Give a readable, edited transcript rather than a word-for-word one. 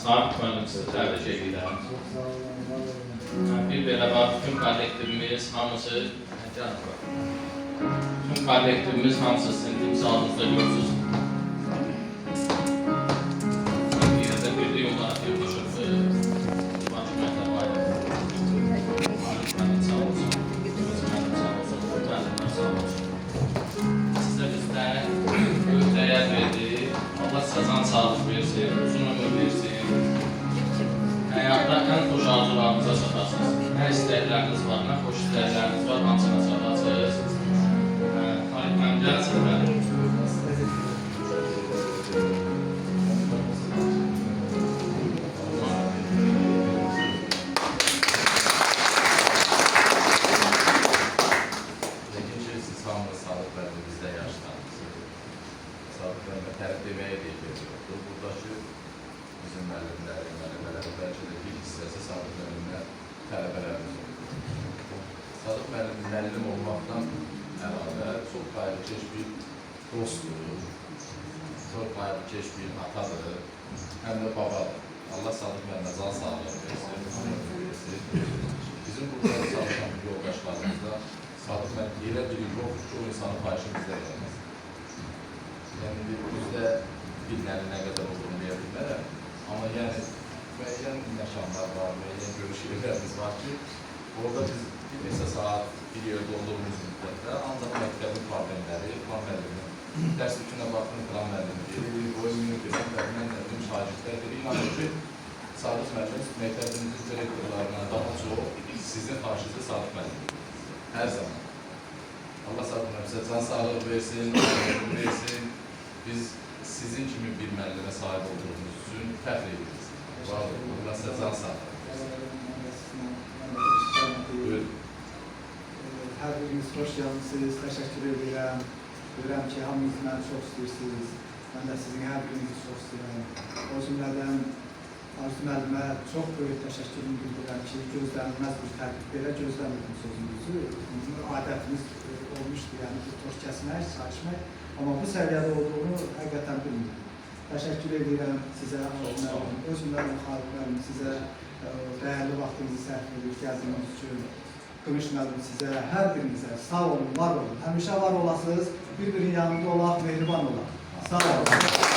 Sabit müəllim sizi təbrik edirəm. Bir belə var, bütün kollektivimiz hamısı tüm kollektivimiz hamısı sizin timsalınızda görsünüz. Yine de birlik olarak yoldaşım başımda var. Müəllim sağ olsun. Müəllim sağ olsun. Müəllimler sağ olsun. Size bizden büyük değer verdi. Allah sizden sağlık versin, uzun ömür versin. Hayatta en hoş arzularınıza satasınız. Ne istəkləriniz var, ne hoş istəkləriniz var, hansına satasınız. Halikman gəlsin mən. Siz hamıda sağlık verdi, bizdə yaşlanmışsınız. Sağlık vermə tərif deməyə deyəcək yoxdur. Buradakı bizim müəllimlərin, mələbələrin bəlkə də bir hissəsi sağlık müəllimlə tələbələrimiz olur. Sağlık müəllim olmaqdan əlavə çox qayğıkeş bir dostdur, çox qayğıkeş bir atadır, həm də babadır. Allah sağlık müəllimə can sağlığı versin. Bizim burada çalışan yoldaşlarımızda sağlık müəllim elə biri yoxdur ki, o insanın fahişi bizdə verməz. Yəni, bizdə bilməli nə qədər olduğunu deyə bilmərəm. Amma yəni, müəyyən yaşamlar var, müəyyən görüş yerlərimiz var ki, orada biz bir neçə saat bir yerdə olduğumuz müddətdə ancaq məktəbin problemləri, plan müəllimi, dərs yükünə baxın, plan müəllimi, oyunu bilən və mənim şagirdlərdir. İnanır ki, sağlıq müəllim məktəbimizin direktorlarına daha çox sizin karşınızda sağlıq müəllimi. Hər zaman. Allah sağlıq müəllimizə can sağlığı versin, versin. Biz sizin kimi bir müəllimə sahib olduğumuz üçün fəxr edirik. Allah sizə can sağlığı versin. Buyurun. Hər biriniz xoş gəlmişsiniz, təşəkkür edirəm. Görürəm ki, hamınız məni çox istəyirsiniz. Mən də sizin hər birinizi çox istəyirəm. O cümlədən Arzu müəllimə çox böyük təşəkkürümü bildirirəm ki, gözlənilməz bir tədbir belə gözləmirdim sözünüzü. Bizim adətimiz olmuşdur, yəni bir toz kəsmək, çalışmaq. Amma bu səviyyədə olduğunu həqiqətən bilmirəm. Təşəkkür edirəm sizə, Arzu müəllim, öz müəllim, Xalq müəllim, sizə dəyərli vaxtınızı sərf edib gəzdiyiniz üçün. Gümüş müəllim sizə, hər birinizə sağ olun, var olun. Həmişə var olasınız, bir-birinin yanında olaq, mehriban olaq. Sağ olun.